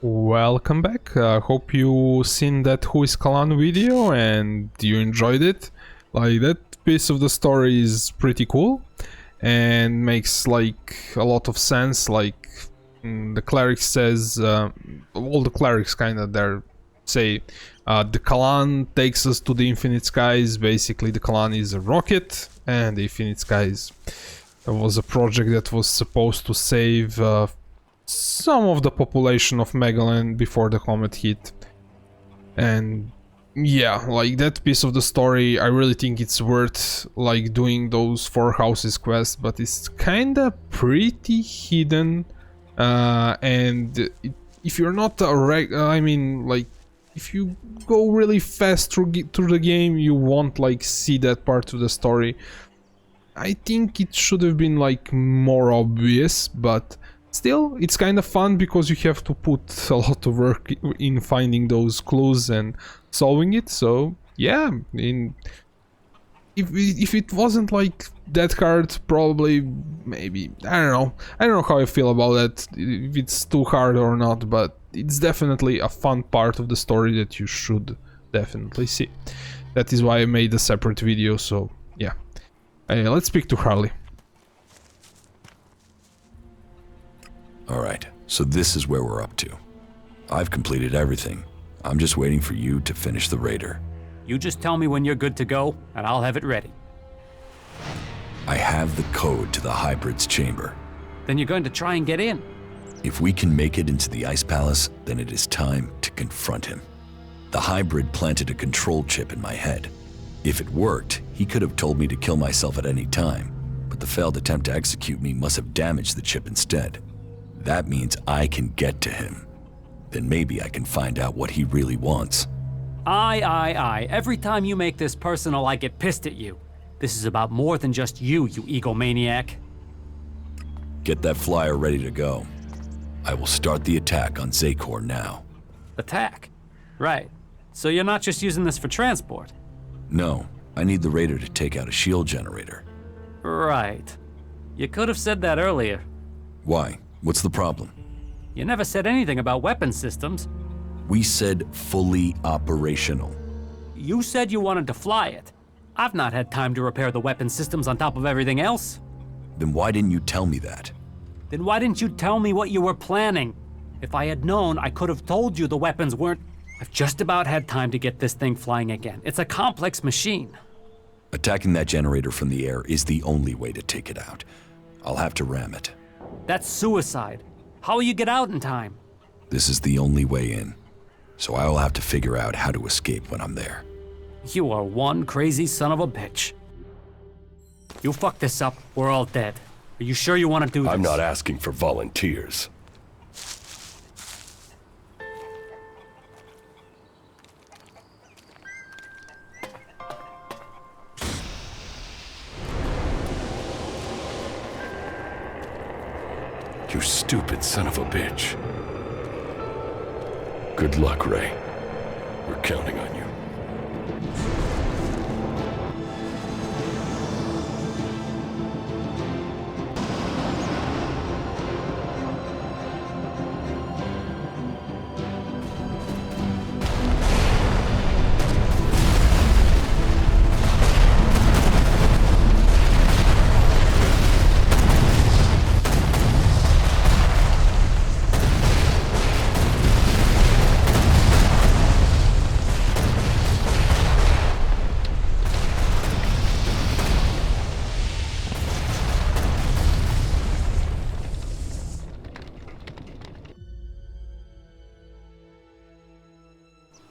Welcome back. Hope you seen that Who is Kalan video and you enjoyed it. Like, that piece of the story is pretty cool and makes like a lot of sense. Like, the cleric says, all the clerics kind of there say, the Kalan takes us to the infinite skies. Basically, the Kalan is a rocket, and the infinite skies was a project that was supposed to save some of the population of Megaland before the comet hit. And yeah, like, that piece of the story, I really think it's worth like doing those 4 houses quests, but it's kinda pretty hidden. If you're not a if you go really fast through the game, you won't like see that part of the story. I think it should have been like more obvious, but still, it's kind of fun because you have to put a lot of work in finding those clues and solving it. So yeah, if it wasn't like that hard, probably, maybe, I don't know how I feel about that, if it's too hard or not, but it's definitely a fun part of the story that you should definitely see. That is why I made a separate video. So yeah, let's speak to Harley. Alright, so this is where we're up to. I've completed everything. I'm just waiting for you to finish the raider. You just tell me when you're good to go, and I'll have it ready. I have the code to the hybrid's chamber. Then you're going to try and get in. If we can make it into the Ice Palace, then it is time to confront him. The hybrid planted a control chip in my head. If it worked, he could have told me to kill myself at any time, but the failed attempt to execute me must have damaged the chip instead. That means I can get to him. Then maybe I can find out what he really wants. Aye. Every time you make this personal, I get pissed at you. This is about more than just you egomaniac. Get that flyer ready to go. I will start the attack on Zakor now. Attack? Right. So you're not just using this for transport? No, I need the raider to take out a shield generator. Right. You could have said that earlier. Why? What's the problem? You never said anything about weapon systems. We said fully operational. You said you wanted to fly it. I've not had time to repair the weapon systems on top of everything else. Then why didn't you tell me that? Then why didn't you tell me what you were planning? If I had known, I could have told you the weapons weren't... I've just about had time to get this thing flying again. It's a complex machine. Attacking that generator from the air is the only way to take it out. I'll have to ram it. That's suicide. How will you get out in time? This is the only way in, so I will have to figure out how to escape when I'm there. You are one crazy son of a bitch. You fuck this up, we're all dead. Are you sure you want to do this? I'm not asking for volunteers. You stupid son of a bitch. Good luck, Ray. We're counting on you.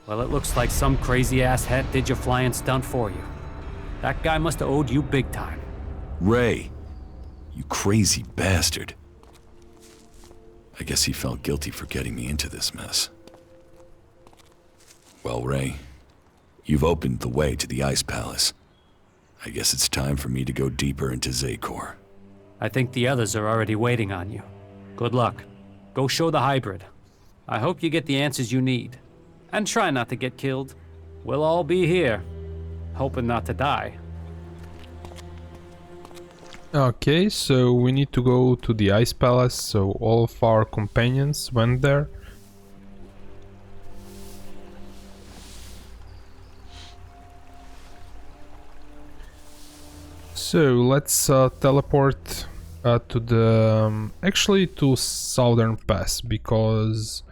Well, it looks like some crazy-ass hat did your flying stunt for you. That guy must have owed you big time. Ray, you crazy bastard. I guess he felt guilty for getting me into this mess. Well, Ray, you've opened the way to the Ice Palace. I guess it's time for me to go deeper into Zakor. I think the others are already waiting on you. Good luck. Go show the hybrid. I hope you get the answers you need. And try not to get killed. We'll all be here, hoping not to die. Okay, so we need to go to the Ice Palace, so all of our companions went there. So let's teleport to the actually to Southern Pass, because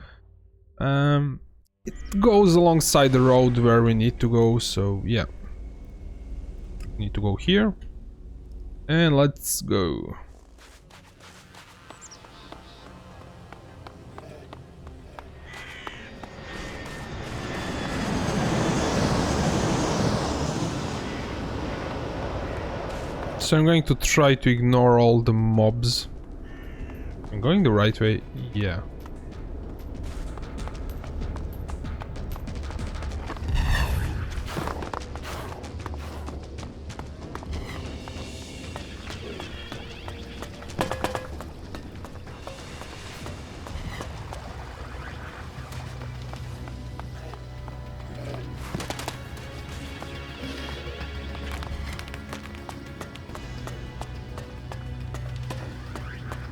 it goes alongside the road where we need to go. So yeah, need to go here, and let's go. So I'm going to try to ignore all the mobs. I'm going the right way, yeah.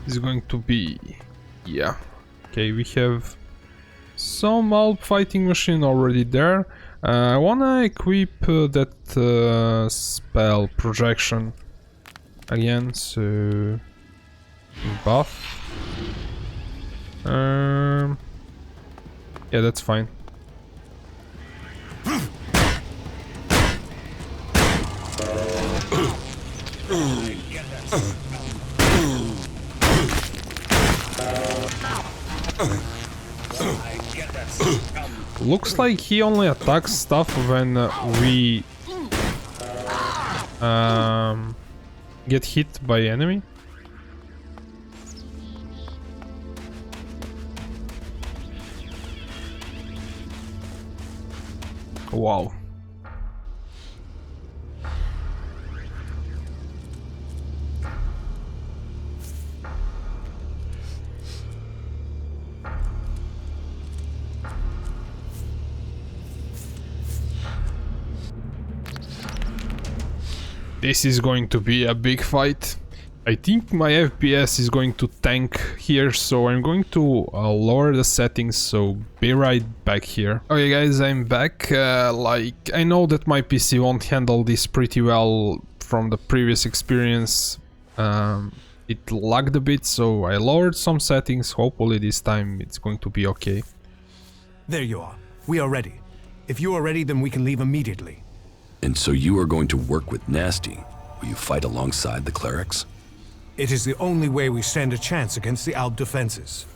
Is going to be, yeah. Okay, we have some Alp fighting machine already there. I wanna equip that spell projection again, so buff. Yeah, that's fine. Looks like he only attacks stuff when we get hit by enemy. Wow. This is going to be a big fight. I think my FPS is going to tank here, so I'm going to lower the settings, so be right back here. Okay guys, I'm back. Like, I know that my PC won't handle this pretty well from the previous experience. It lagged a bit, so I lowered some settings. Hopefully this time it's going to be okay. There you are. We are ready. If you are ready, then we can leave immediately. And so you are going to work with Nasty? Will you fight alongside the clerics? It is the only way we stand a chance against the Alp defenses.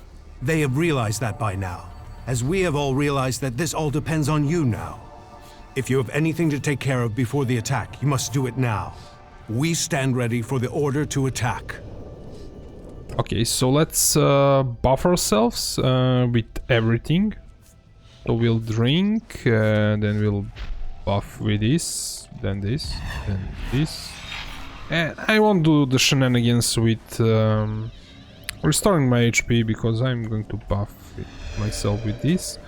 They have realized that by now, as we have all realized that this all depends on you now. If you have anything to take care of before the attack, you must do it now. We stand ready for the order to attack. Okay, so let's buff ourselves with everything. So we'll drink, then we'll buff with this, then this, then this. And I won't do the shenanigans with restoring my HP, because I'm going to buff myself with this.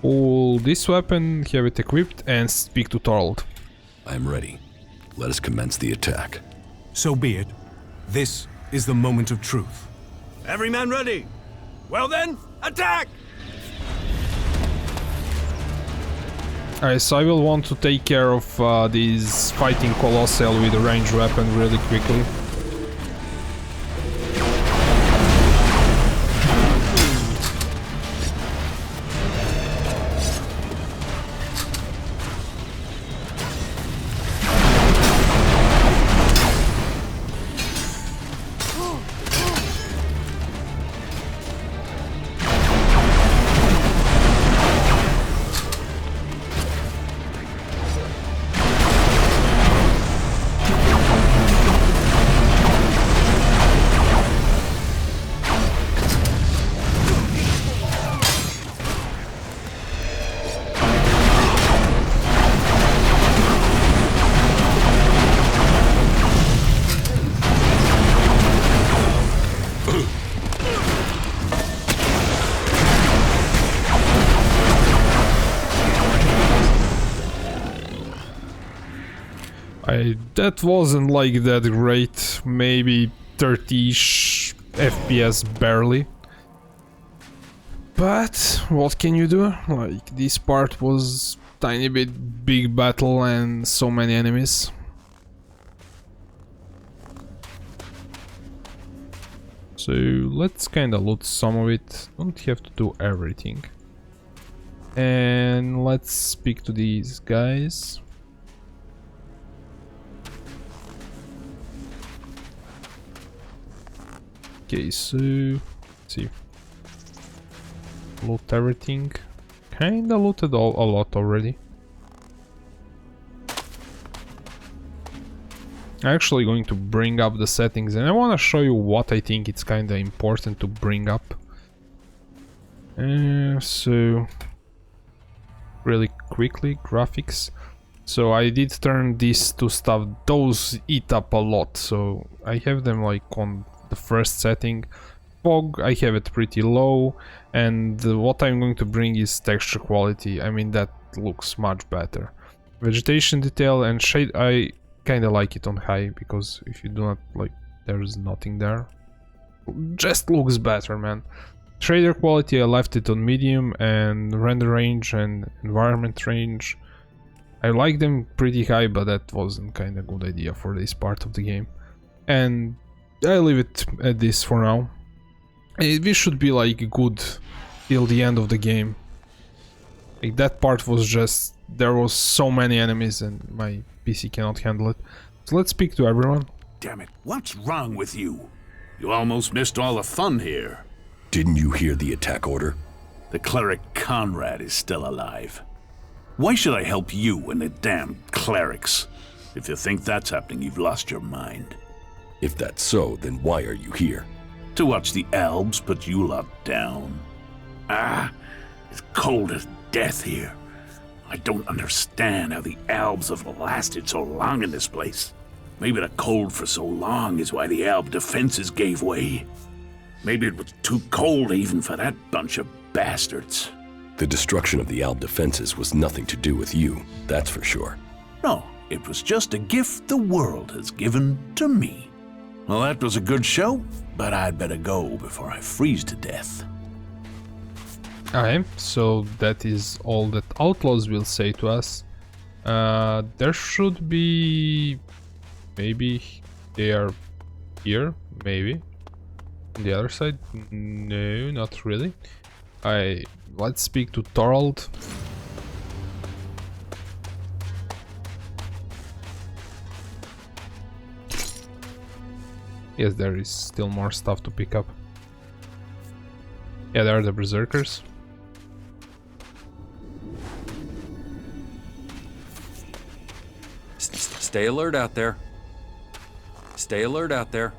Pull this weapon, have it equipped, and speak to Thorold. I am ready. Let us commence the attack. So be it. This is the moment of truth. Every man ready? Well then, attack! Alright, so I will want to take care of these fighting colossal with a ranged weapon really quickly. That wasn't like that great, maybe 30-ish FPS barely. But what can you do? Like, this part was tiny bit big battle and so many enemies. So let's kind of loot some of it. Don't have to do everything. And let's speak to these guys. Okay, so let's see. Loot everything. Kinda looted a lot already. I'm actually going to bring up the settings, and I want to show you what I think it's kinda important to bring up. So really quickly, graphics. So I did turn these two stuff, those eat up a lot, so I have them like on the first setting. Fog, I have it pretty low, and what I'm going to bring is texture quality. I mean, that looks much better. Vegetation detail and shade, I kinda like it on high, because if you do not like, there's nothing there. Just looks better, man. Shader quality, I left it on medium, and render range and environment range, I like them pretty high, but that wasn't kinda good idea for this part of the game. And I leave it at this for now. We should be like good till the end of the game. Like that part was just, there was so many enemies and my PC cannot handle it. So let's speak to everyone. Damn it, what's wrong with you? You almost missed all the fun here. Didn't you hear the attack order? The cleric Conrad is still alive. Why should I help you and the damn clerics? If you think that's happening, you've lost your mind. If that's so, then why are you here? To watch the elves put you lot down. Ah, it's cold as death here. I don't understand how the elves have lasted so long in this place. Maybe the cold for so long is why the elf defenses gave way. Maybe it was too cold even for that bunch of bastards. The destruction of the Alb defenses was nothing to do with you, that's for sure. No, it was just a gift the world has given to me. Well, that was a good show, but I'd better go before I freeze to death. Okay, so that is all that outlaws will say to us. There should be... maybe they are here, maybe. On the other side? No, not really. Let's speak to Thorold. Yes, there is still more stuff to pick up. Yeah, there are the berserkers. Stay alert out there. Stay alert out there.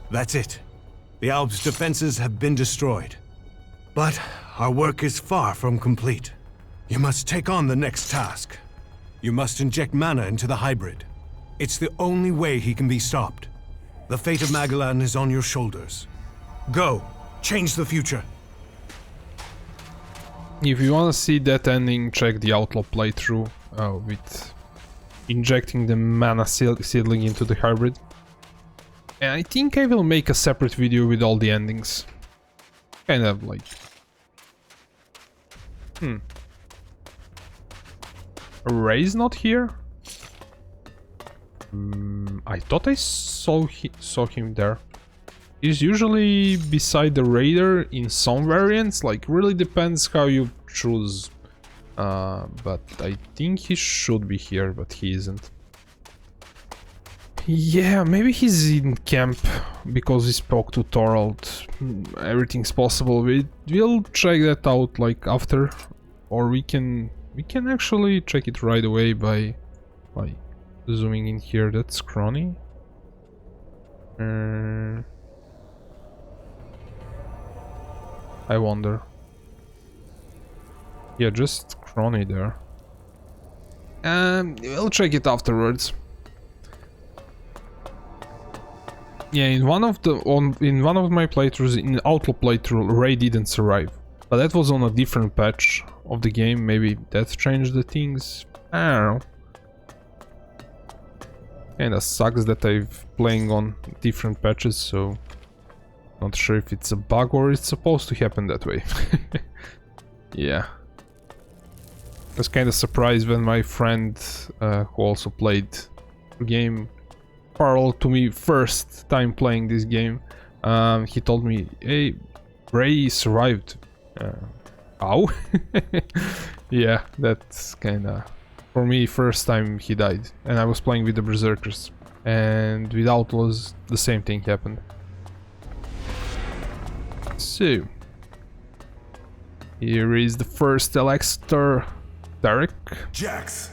That's it. The Alb's defenses have been destroyed. But our work is far from complete. You must take on the next task. You must inject mana into the hybrid. It's the only way he can be stopped. The fate of Magellan is on your shoulders. Go, change the future. If you want to see that ending, check the Outlaw playthrough with injecting the mana seedling into the hybrid. And I think I will make a separate video with all the endings. Kind of like... Ray's not here? I thought I saw him there. He's usually beside the raider in some variants, like really depends how you choose. But I think he should be here, but he isn't. Yeah, maybe he's in camp because he spoke to Thorold. Everything's possible. We'll check that out like after, or we can actually check it right away by zooming in here. That's Crony. I wonder. Yeah, just Crony there. We'll check it afterwards. Yeah, in one of my playthroughs, in Outlaw playthrough, Ray didn't survive, but that was on a different patch of the game. Maybe that changed the things. I don't know. Kinda sucks that I'm playing on different patches, so not sure if it's a bug or it's supposed to happen that way. Yeah. was kind of surprised when my friend, who also played the game parallel to me, first time playing this game, he told me, "Hey, Ray survived." How? Yeah, that's kind of, for me, first time he died, and I was playing with the Berserkers, and with Outlaws the same thing happened. So here is the first ELEX Cleric. Jax,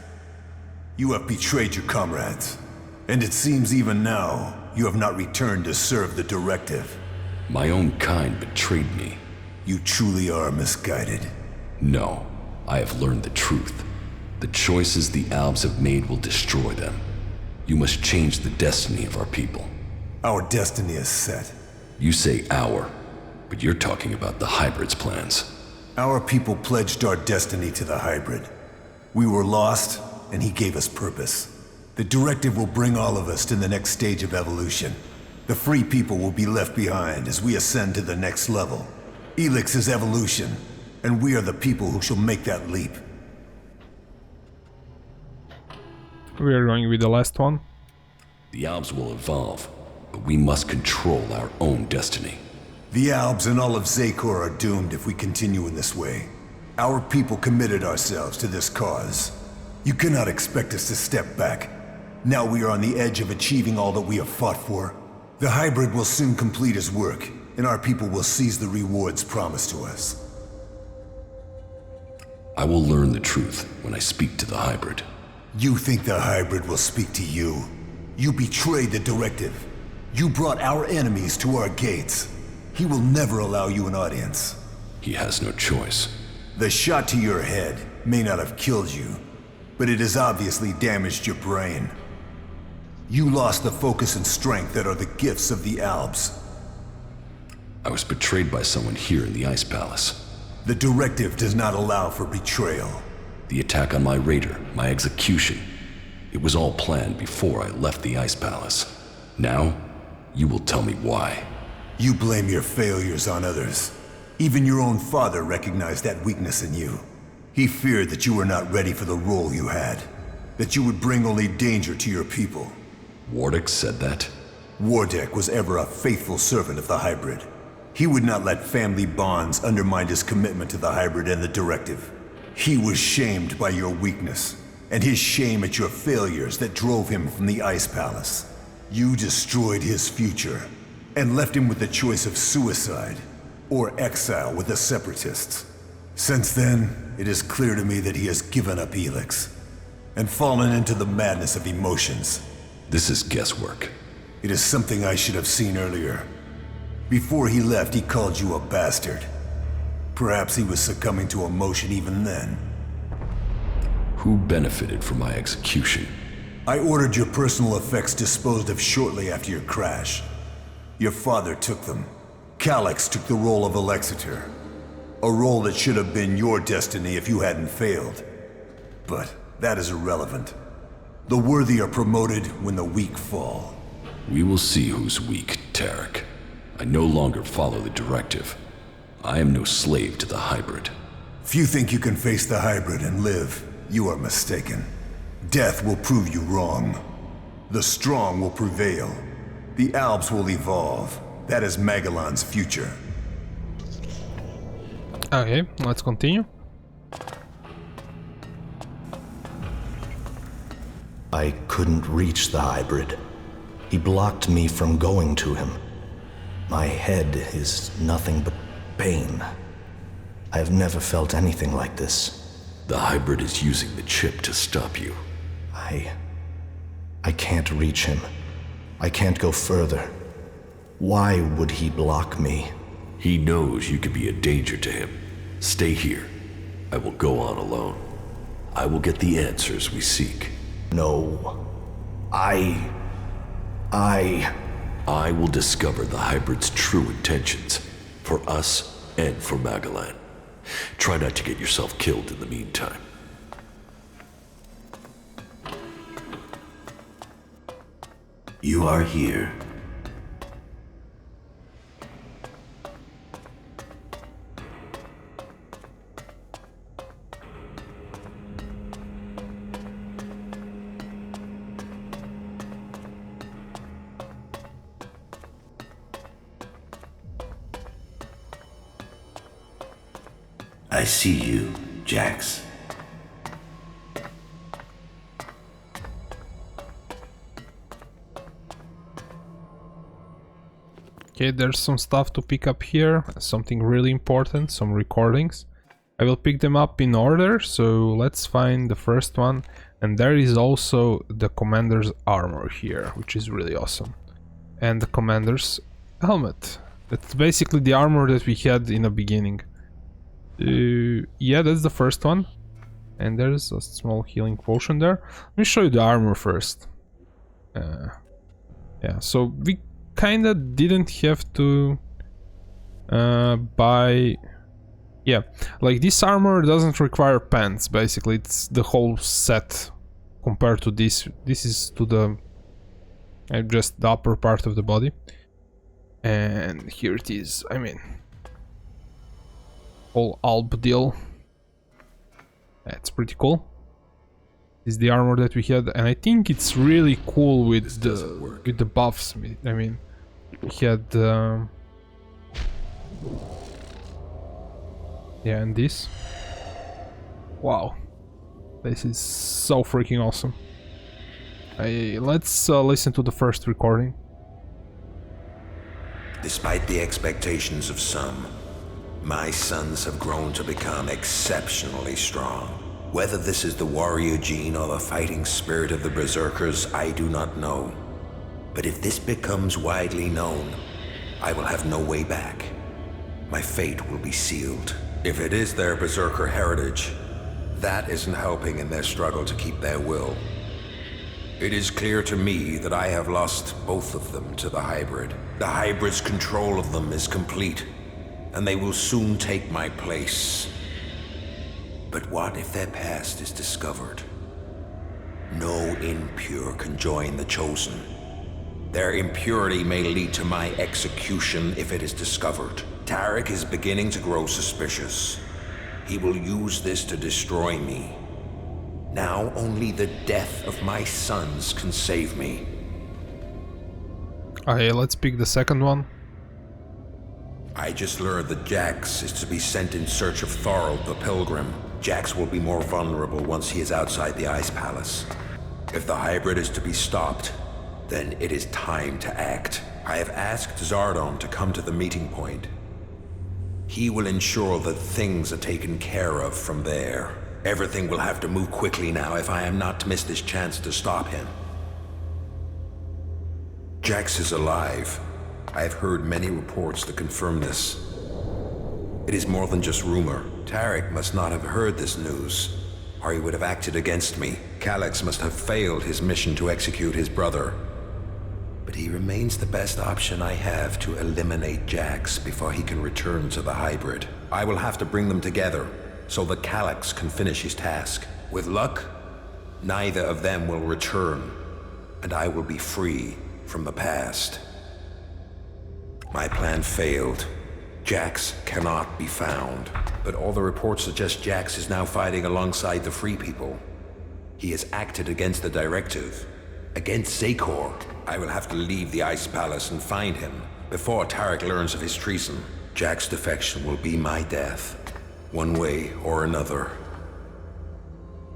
you have betrayed your comrades, and it seems even now you have not returned to serve the directive. My own kind betrayed me. You truly are misguided. No, I have learned the truth. The choices the Albs have made will destroy them. You must change the destiny of our people. Our destiny is set. You say our, but you're talking about the Hybrid's plans. Our people pledged our destiny to the Hybrid. We were lost, and he gave us purpose. The directive will bring all of us to the next stage of evolution. The free people will be left behind as we ascend to the next level. ELEX is evolution, and we are the people who shall make that leap. We are going with the last one. The Albs will evolve, but we must control our own destiny. The Albs and all of Zakor are doomed if we continue in this way. Our people committed ourselves to this cause. You cannot expect us to step back. Now we are on the edge of achieving all that we have fought for. The Hybrid will soon complete his work, and our people will seize the rewards promised to us. I will learn the truth when I speak to the Hybrid. You think the Hybrid will speak to you? You betrayed the directive. You brought our enemies to our gates. He will never allow you an audience. He has no choice. The shot to your head may not have killed you, but it has obviously damaged your brain. You lost the focus and strength that are the gifts of the Albs. I was betrayed by someone here in the Ice Palace. The directive does not allow for betrayal. The attack on my raider, my execution. It was all planned before I left the Ice Palace. Now, you will tell me why. You blame your failures on others. Even your own father recognized that weakness in you. He feared that you were not ready for the role you had, that you would bring only danger to your people. Wardick said that? Wardick was ever a faithful servant of the Hybrid. He would not let family bonds undermine his commitment to the Hybrid and the directive. He was shamed by your weakness, and his shame at your failures that drove him from the Ice Palace. You destroyed his future, and left him with the choice of suicide or exile with the Separatists. Since then, it is clear to me that he has given up ELEX and fallen into the madness of emotions. This is guesswork. It is something I should have seen earlier. Before he left, he called you a bastard. Perhaps he was succumbing to emotion even then. Who benefited from my execution? I ordered your personal effects disposed of shortly after your crash. Your father took them. Calyx took the role of Alexeter. A role that should have been your destiny if you hadn't failed. But that is irrelevant. The worthy are promoted when the weak fall. We will see who's weak, Tarek. I no longer follow the directive. I am no slave to the Hybrid. If you think you can face the Hybrid and live, you are mistaken. Death will prove you wrong. The strong will prevail. The Albs will evolve. That is Magellan's future. Okay, let's continue. I couldn't reach the Hybrid. He blocked me from going to him. My head is nothing but pain. I have never felt anything like this. The Hybrid is using the chip to stop you. I can't reach him. I can't go further. Why would he block me? He knows you could be a danger to him. Stay here. I will go on alone. I will get the answers we seek. No. I will discover the Hybrid's true intentions. For us and for Magellan. Try not to get yourself killed in the meantime. You are here. I see you, Jax. Okay, there's some stuff to pick up here, something really important, some recordings. I will pick them up in order, so let's find the first one. And there is also the commander's armor here, which is really awesome. And the commander's helmet. That's basically the armor that we had in the beginning. Yeah, that's the first one. And there's a small healing potion there. Let me show you the armor first. Yeah, so we kinda didn't have to buy... Yeah, like this armor doesn't require pants, basically. It's the whole set compared to this. This is to the... just the upper part of the body. And here it is, I mean... whole alb deal. That's pretty cool. This is the armor that we had, and I think it's really cool with the buffs. I mean, we had yeah, and this. Wow, this is so freaking awesome. Let's listen to the first recording. Despite the expectations of some, my sons have grown to become exceptionally strong. Whether this is the warrior gene or the fighting spirit of the berserkers, I do not know. But if this becomes widely known, I will have no way back. My fate will be sealed. If it is their berserker heritage, that isn't helping in their struggle to keep their will. It is clear to me that I have lost both of them to the hybrid. The hybrid's control of them is complete, and they will soon take my place. But what if their past is discovered? No impure can join the chosen. Their impurity may lead to my execution if it is discovered. Cleric is beginning to grow suspicious. He will use this to destroy me. Now only the death of my sons can save me. Okay, let's pick the second one. I just learned that Jax is to be sent in search of Thorold the Pilgrim. Jax will be more vulnerable once he is outside the Ice Palace. If the hybrid is to be stopped, then it is time to act. I have asked Zardon to come to the meeting point. He will ensure that things are taken care of from there. Everything will have to move quickly now if I am not to miss this chance to stop him. Jax is alive. I have heard many reports that confirm this. It is more than just rumor. Cleric must not have heard this news, or he would have acted against me. Calyx must have failed his mission to execute his brother. But he remains the best option I have to eliminate Jax before he can return to the hybrid. I will have to bring them together, so that Calyx can finish his task. With luck, neither of them will return, and I will be free from the past. My plan failed. Jax cannot be found, but all the reports suggest Jax is now fighting alongside the Free People. He has acted against the directive, against Zakor. I will have to leave the Ice Palace and find him before Tarek learns of his treason. Jax's defection will be my death, one way or another.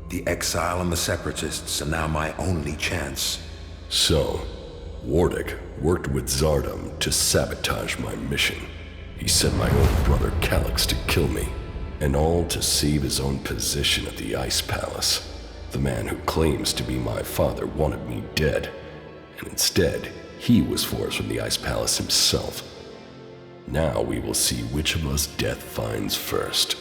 The exile and the separatists are now my only chance. So, Wardick worked with Zardom to sabotage my mission. He sent my own brother Calyx to kill me, and all to save his own position at the Ice Palace. The man who claims to be my father wanted me dead, and instead, he was forced from the Ice Palace himself. Now we will see which of us death finds first.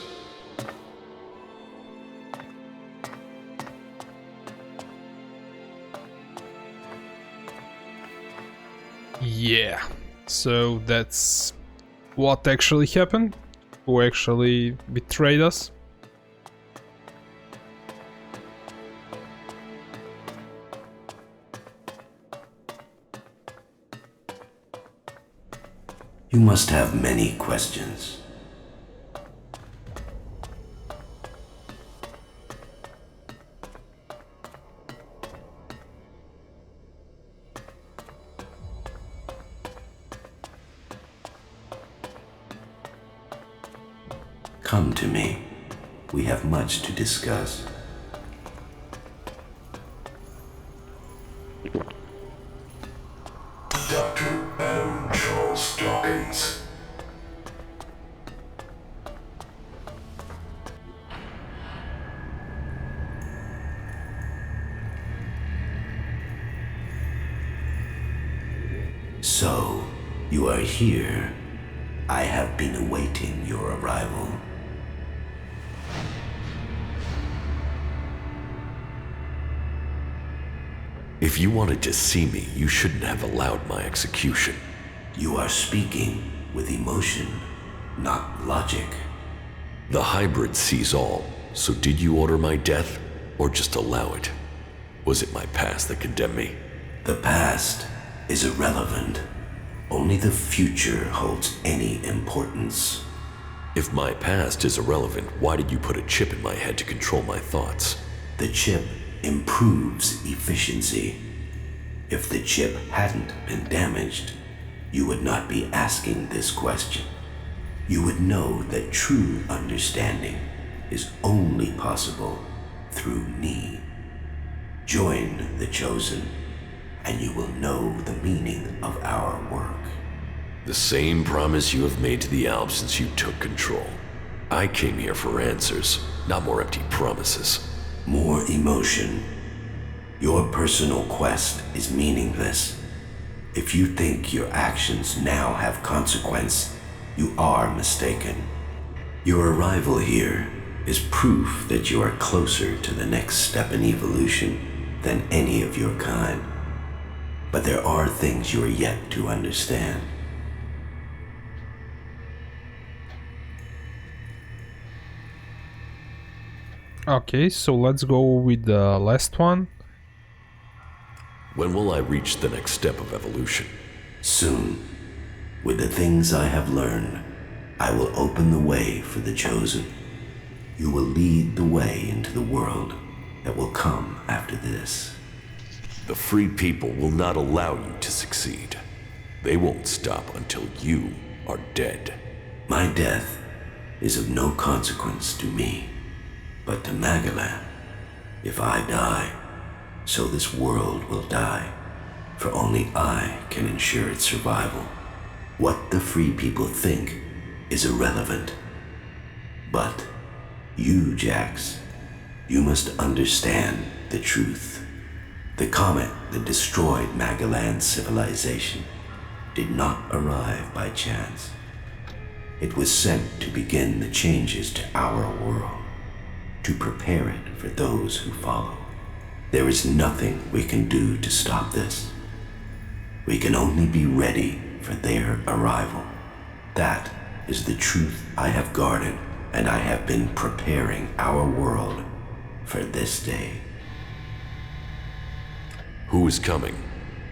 Yeah, so that's what actually happened, who actually betrayed us. You must have many questions. Come to me. We have much to discuss. Dr. Adam Charles Dawkins. So, you are here. I have been awaiting your arrival. If you wanted to see me, you shouldn't have allowed my execution. You are speaking with emotion, not logic. The hybrid sees all, so did you order my death, or just allow it? Was it my past that condemned me? The past is irrelevant. Only the future holds any importance. If my past is irrelevant, why did you put a chip in my head to control my thoughts? The chip improves efficiency. If the chip hadn't been damaged, you would not be asking this question. You would know that true understanding is only possible through me. Join the Chosen, and you will know the meaning of our work. The same promise you have made to the Alps since you took control. I came here for answers, not more empty promises. More emotion. Your personal quest is meaningless. If you think your actions now have consequence, you are mistaken. Your arrival here is proof that you are closer to the next step in evolution than any of your kind. But there are things you are yet to understand. Okay, so let's go with the last one. When will I reach the next step of evolution? Soon. With the things I have learned, I will open the way for the Chosen. You will lead the way into the world that will come after this. The free people will not allow you to succeed. They won't stop until you are dead. My death is of no consequence to me, but to Magalan. If I die, so this world will die, for only I can ensure its survival. What the free people think is irrelevant. But you, Jax, you must understand the truth. The comet that destroyed Magalan's civilization did not arrive by chance. It was sent to begin the changes to our world, to prepare it for those who follow. There is nothing we can do to stop this. We can only be ready for their arrival. That is the truth I have guarded, and I have been preparing our world for this day. Who is coming?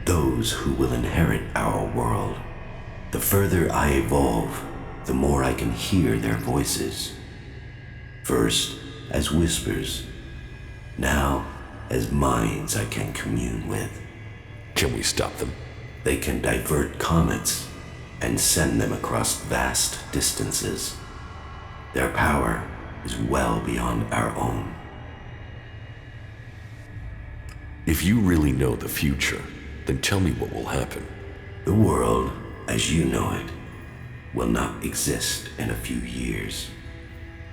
Those who will inherit our world. The further I evolve, the more I can hear their voices. First, as whispers. Now, as minds I can commune with. Can we stop them? They can divert comets and send them across vast distances. Their power is well beyond our own. If you really know the future, then tell me what will happen. The world, as you know it, will not exist in a few years.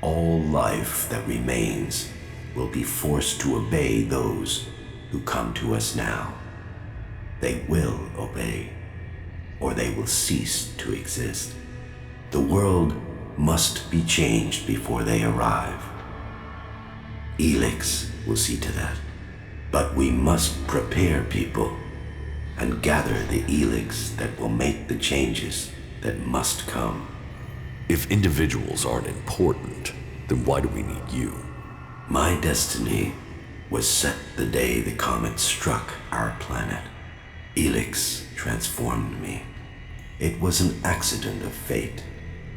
All life that remains will be forced to obey those who come to us now. They will obey, or they will cease to exist. The world must be changed before they arrive. ELEX will see to that. But we must prepare people and gather the ELEX that will make the changes that must come. If individuals aren't important, then why do we need you? My destiny was set the day the comet struck our planet. ELEX transformed me. It was an accident of fate,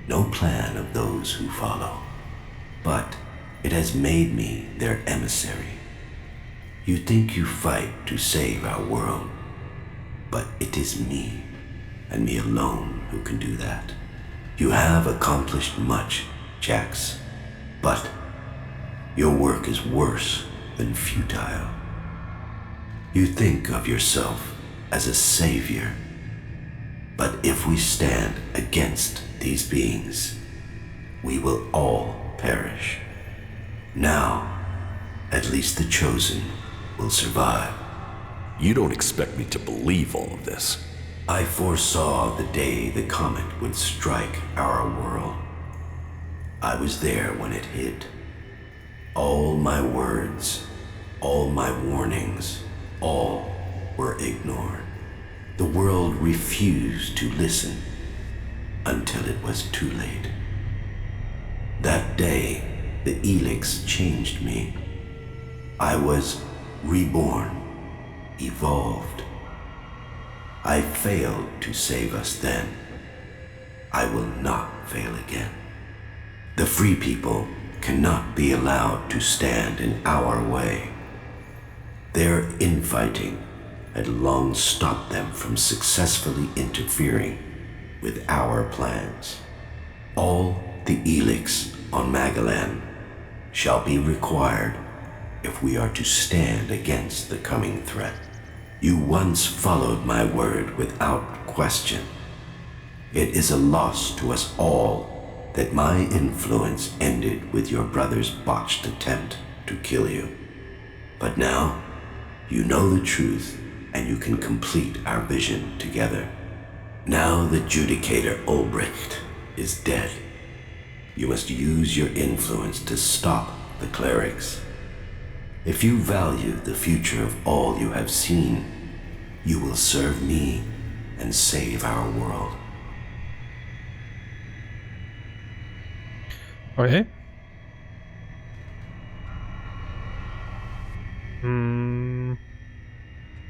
no plan of those who follow. But it has made me their emissary. You think you fight to save our world, but it is me, and me alone, who can do that. You have accomplished much, Jax, but Your work is worse than futile. You think of yourself as a savior. But if we stand against these beings, we will all perish. Now, at least the chosen will survive. You don't expect me to believe all of this. I foresaw the day the comet would strike our world. I was there when it hit. All my words, all my warnings, all were ignored. The world refused to listen until it was too late. That day, the ELEX changed me. I was reborn, evolved. I failed to save us then. I will not fail again. The free people cannot be allowed to stand in our way. Their infighting had long stopped them from successfully interfering with our plans. All the ELEX on Magellan shall be required if we are to stand against the coming threat. You once followed my word without question. It is a loss to us all that my influence ended with your brother's botched attempt to kill you. But now, you know the truth, and you can complete our vision together. Now the Judicator Ulbricht is dead. You must use your influence to stop the Clerics. If you value the future of all you have seen, you will serve me and save our world. Okay.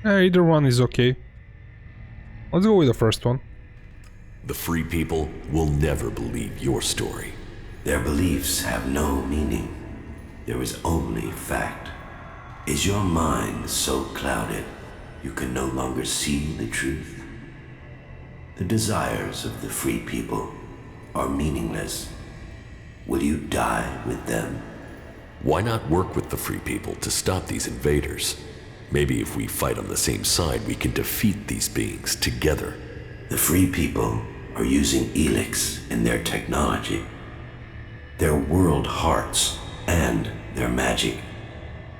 Either one is okay. Let's go with the first one. The free people will never believe your story. Their beliefs have no meaning. There is only fact. Is your mind so clouded you can no longer see the truth? The desires of the free people are meaningless. Will you die with them? Why not work with the free people to stop these invaders? Maybe if we fight on the same side, we can defeat these beings together. The free people are using ELEX in their technology, their world hearts, and their magic.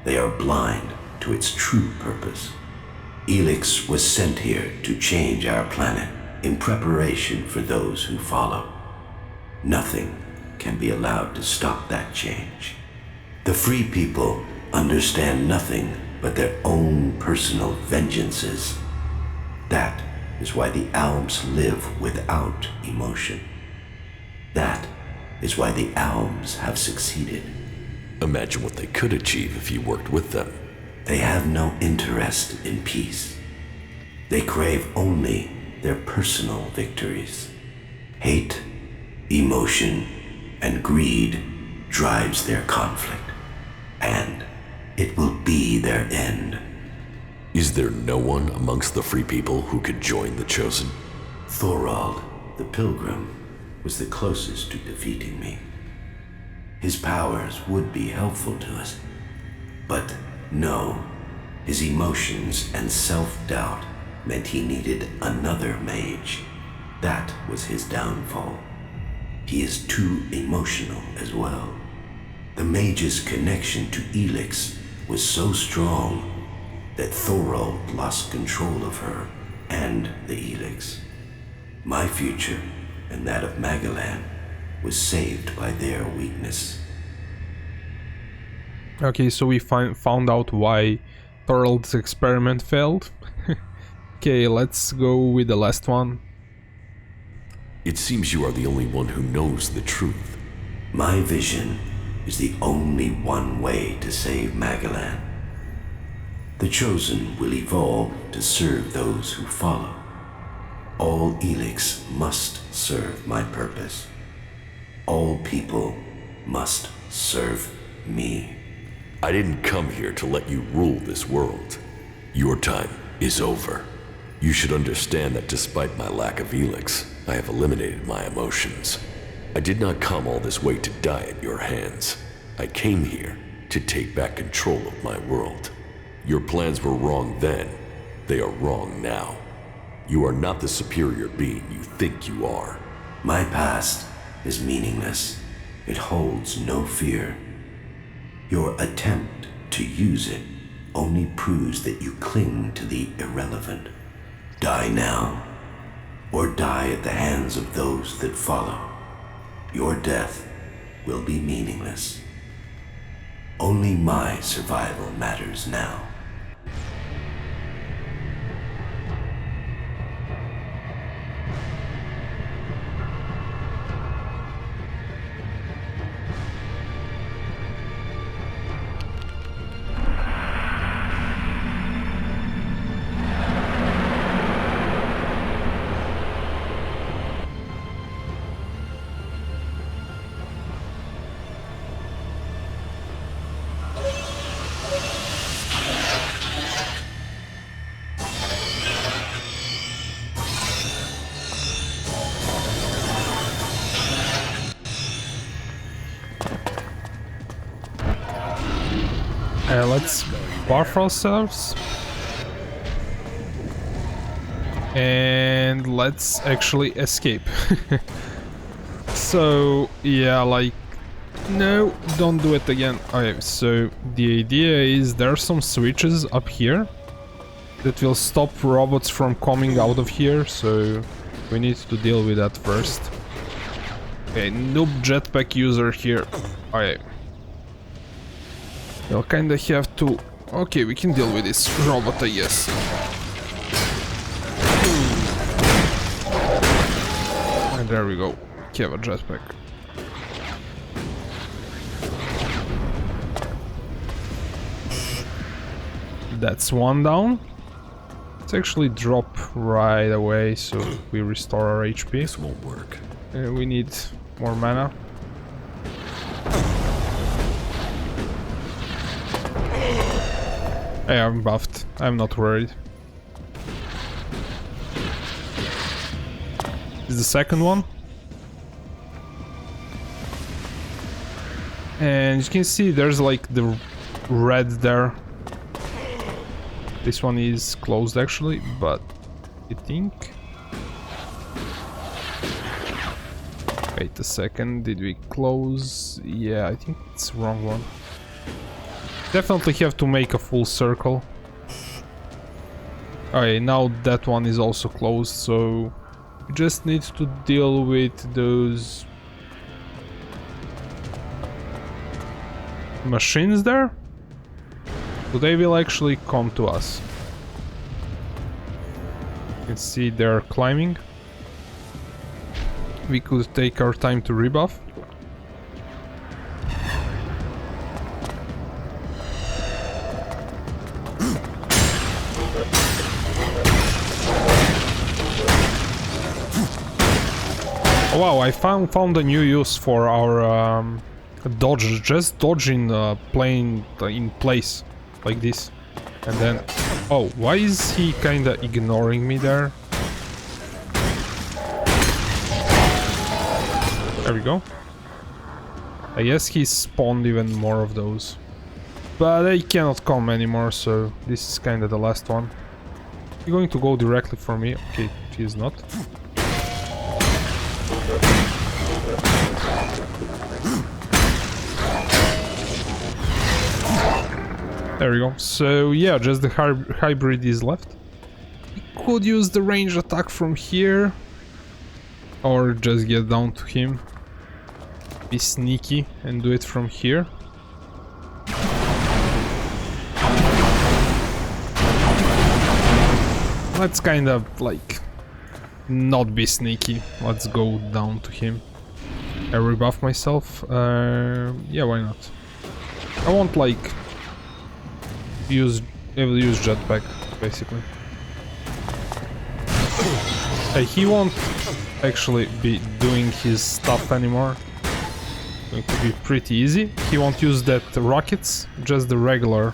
They are blind to its true purpose. ELEX was sent here to change our planet in preparation for those who follow. Nothing can be allowed to stop that change. The free people understand nothing but their own personal vengeances. That is why the Alps live without emotion. That is why the Alps have succeeded. Imagine what they could achieve if you worked with them. They have no interest in peace. They crave only their personal victories. Hate, emotion, and greed drives their conflict, and it will be their end. Is there no one amongst the free people who could join the Chosen? Thorald, the Pilgrim, was the closest to defeating me. His powers would be helpful to us, but no, his emotions and self-doubt meant he needed another mage. That was his downfall. He is too emotional as well. The mage's connection to ELEX was so strong that Thorald lost control of her and the ELEX. My future and that of Magellan was saved by their weakness. Okay, so we found out why Thorald's experiment failed. Okay, let's go with the last one. It seems you are the only one who knows the truth. My vision is the only one way to save Magellan. The Chosen will evolve to serve those who follow. All ELEX must serve my purpose. All people must serve me. I didn't come here to let you rule this world. Your time is over. You should understand that despite my lack of ELEX, I have eliminated my emotions. I did not come all this way to die at your hands. I came here to take back control of my world. Your plans were wrong then. They are wrong now. You are not the superior being you think you are. My past is meaningless. It holds no fear. Your attempt to use it only proves that you cling to the irrelevant. Die now, or die at the hands of those that follow. Your death will be meaningless. Only my survival matters now. Let's buff ourselves. And let's actually escape. So, yeah, like... No, don't do it again. Okay, so the idea is there are some switches up here that will stop robots from coming out of here, so we need to deal with that first. Okay, noob jetpack user here. Okay. We'll kinda have to... Okay, we can deal with this robot, I guess. And there we go. We have a jetpack. That's one down. Let's actually drop right away so we restore our HP. This won't work. We need more mana. Hey, I'm buffed. I'm not worried. This is the second one. And you can see there's like the red there. This one is closed actually, but I think... Wait a second, did we close? Yeah, I think it's the wrong one. Definitely have to make a full circle. Okay, now that one is also closed, so we just need to deal with those machines there. So they will actually come to us. You can see they're climbing. We could take our time to rebuff. Wow, I found a new use for our dodge. Just dodging plane in place like this, and then... Oh, why is he kinda ignoring me there? There we go. I guess he spawned even more of those, but they cannot come anymore, so this is kinda the last one. You're going to go directly for me. Okay, he's not. There we go. So yeah, just the hybrid is left. We could use the ranged attack from here, or just get down to him, be sneaky and do it from here. Let's kind of like not be sneaky. Let's go down to him. I rebuff myself. Yeah, why not? I won't like use jetpack basically. He won't actually be doing his stuff anymore. It's going to be pretty easy. He won't use that rockets, just the regular.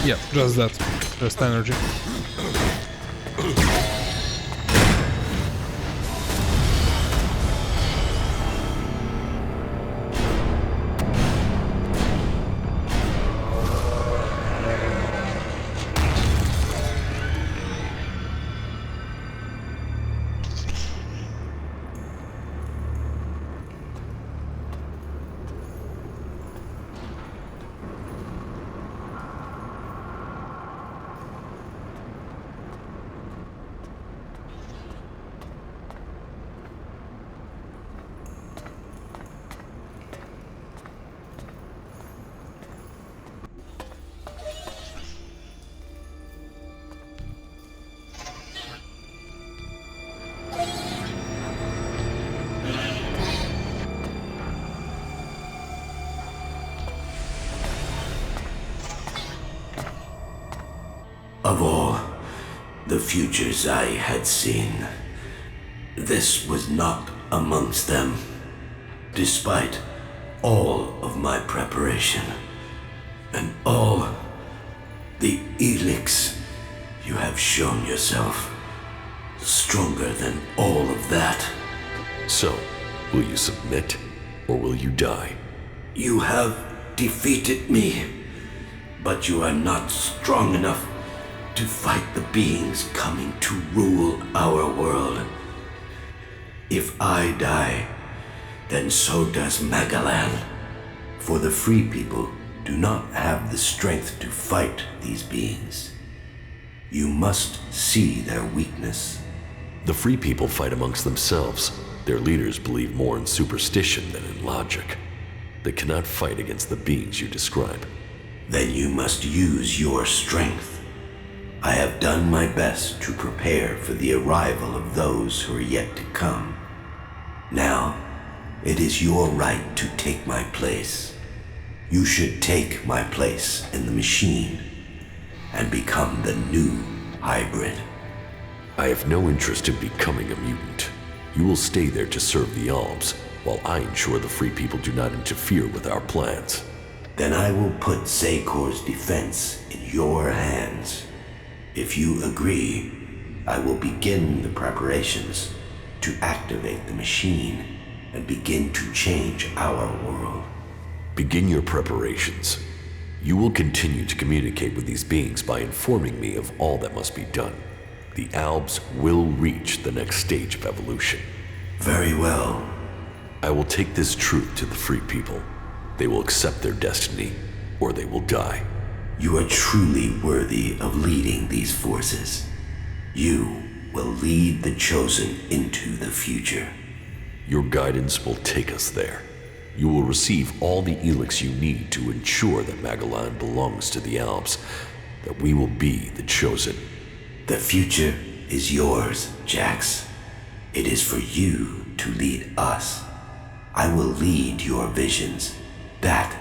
Yeah, just that. Just energy. futures I had seen, this was not amongst them. Despite all of my preparation and all the ELEX, you have shown yourself stronger than all of that. So, will you submit, or will you die? You have defeated me, but you are not strong enough to fight the beings coming to rule our world. If I die, then so does Magalan. For the free people do not have the strength to fight these beings. You must see their weakness. The free people fight amongst themselves. Their leaders believe more in superstition than in logic. They cannot fight against the beings you describe. Then you must use your strength. I have done my best to prepare for the arrival of those who are yet to come. Now, it is your right to take my place. You should take my place in the machine and become the new hybrid. I have no interest in becoming a mutant. You will stay there to serve the Alps, while I ensure the free people do not interfere with our plans. Then I will put Zakor's defense in your hands. If you agree, I will begin the preparations to activate the machine and begin to change our world. Begin your preparations. You will continue to communicate with these beings by informing me of all that must be done. The Albs will reach the next stage of evolution. Very well. I will take this truth to the free people. They will accept their destiny, or they will die. You are truly worthy of leading these forces. You will lead the Chosen into the future. Your guidance will take us there. You will receive all the ELEX you need to ensure that Magalan belongs to the Alps, that we will be the Chosen. The future is yours, Jax. It is for you to lead us. I will lead your visions. That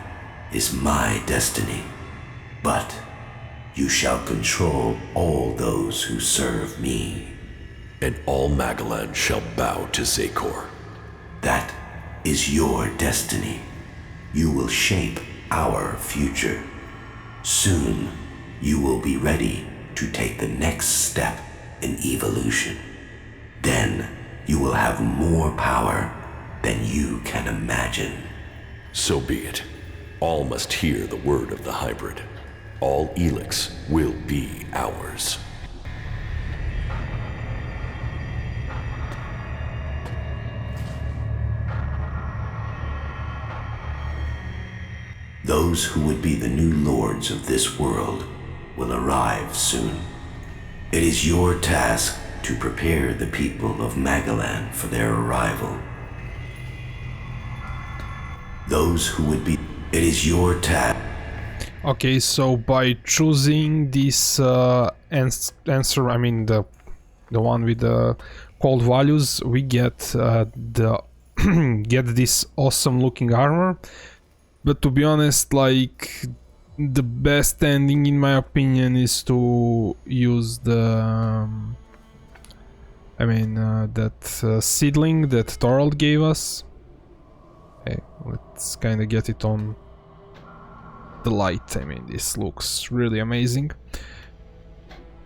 is my destiny. But you shall control all those who serve me. And all Magalan shall bow to Zakor. That is your destiny. You will shape our future. Soon, you will be ready to take the next step in evolution. Then, you will have more power than you can imagine. So be it. All must hear the word of the hybrid. All ELEX will be ours. Those who would be the new lords of this world will arrive soon. It is your task to prepare the people of Magalan for their arrival. Those who would be... It is your task... Okay, so by choosing this answer, I mean the one with the cold values, we get get this awesome looking armor. But to be honest, like, the best ending in my opinion is to use the that seedling that Thorold gave us. Okay, let's kind of get it on the light. I mean, this looks really amazing.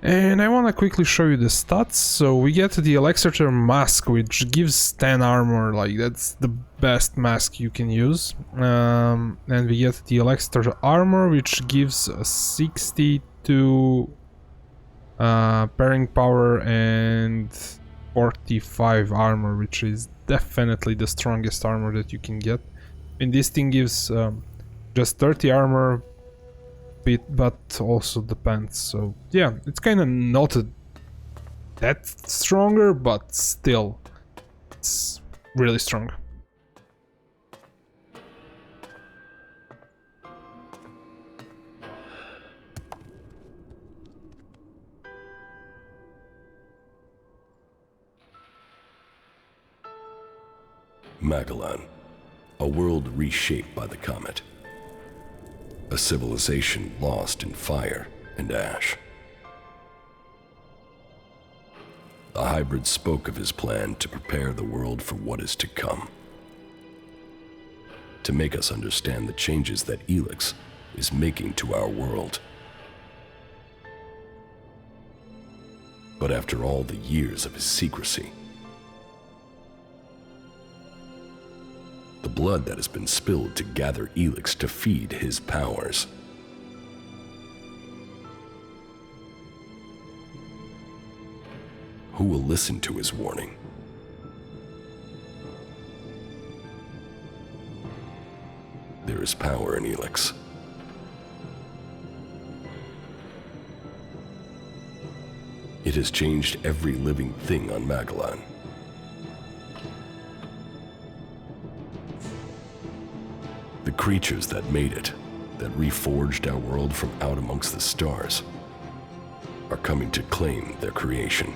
And I want to quickly show you the stats. So we get the Elexator mask, which gives 10 armor, like that's the best mask you can use. And we get the Elexator armor, which gives 62 pairing power and 45 armor, which is definitely the strongest armor that you can get. And this thing gives just 30 armor, but also depends. So yeah, it's kind of not that stronger, but still it's really strong. Magalan, a world reshaped by the comet. A civilization lost in fire and ash. The hybrid spoke of his plan to prepare the world for what is to come. To make us understand the changes that ELEX is making to our world. But after all the years of his secrecy, the blood that has been spilled to gather ELEX to feed his powers, who will listen to his warning? There is power in ELEX. It has changed every living thing on Magellan. The creatures that made it, that reforged our world from out amongst the stars, are coming to claim their creation.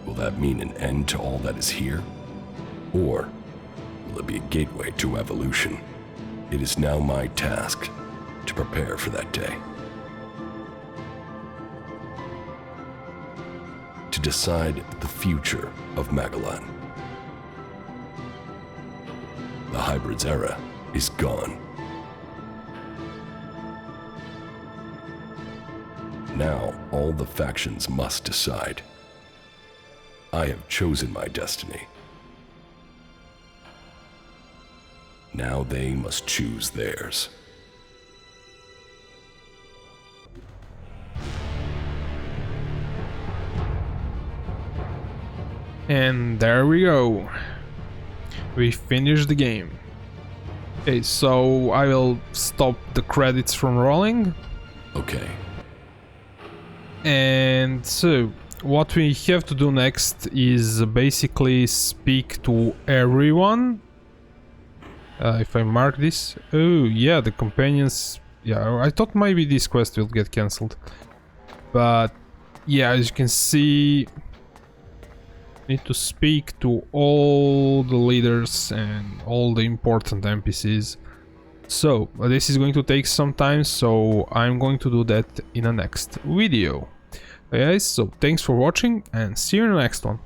Will that mean an end to all that is here? Or will it be a gateway to evolution? It is now my task to prepare for that day. To decide the future of Magellan. The hybrid's era is gone. Now all the factions must decide. I have chosen my destiny. Now they must choose theirs. And there we go. We finished the game. Okay, so I will stop the credits from rolling. Okay. And so, what we have to do next is basically speak to everyone. If I mark this... Oh, yeah, the companions... Yeah, I thought maybe this quest will get cancelled. But, yeah, as you can see... Need to speak to all the leaders and all the important NPCs. So, this is going to take some time, so I'm going to do that in the next video. Okay, guys, so thanks for watching and see you in the next one.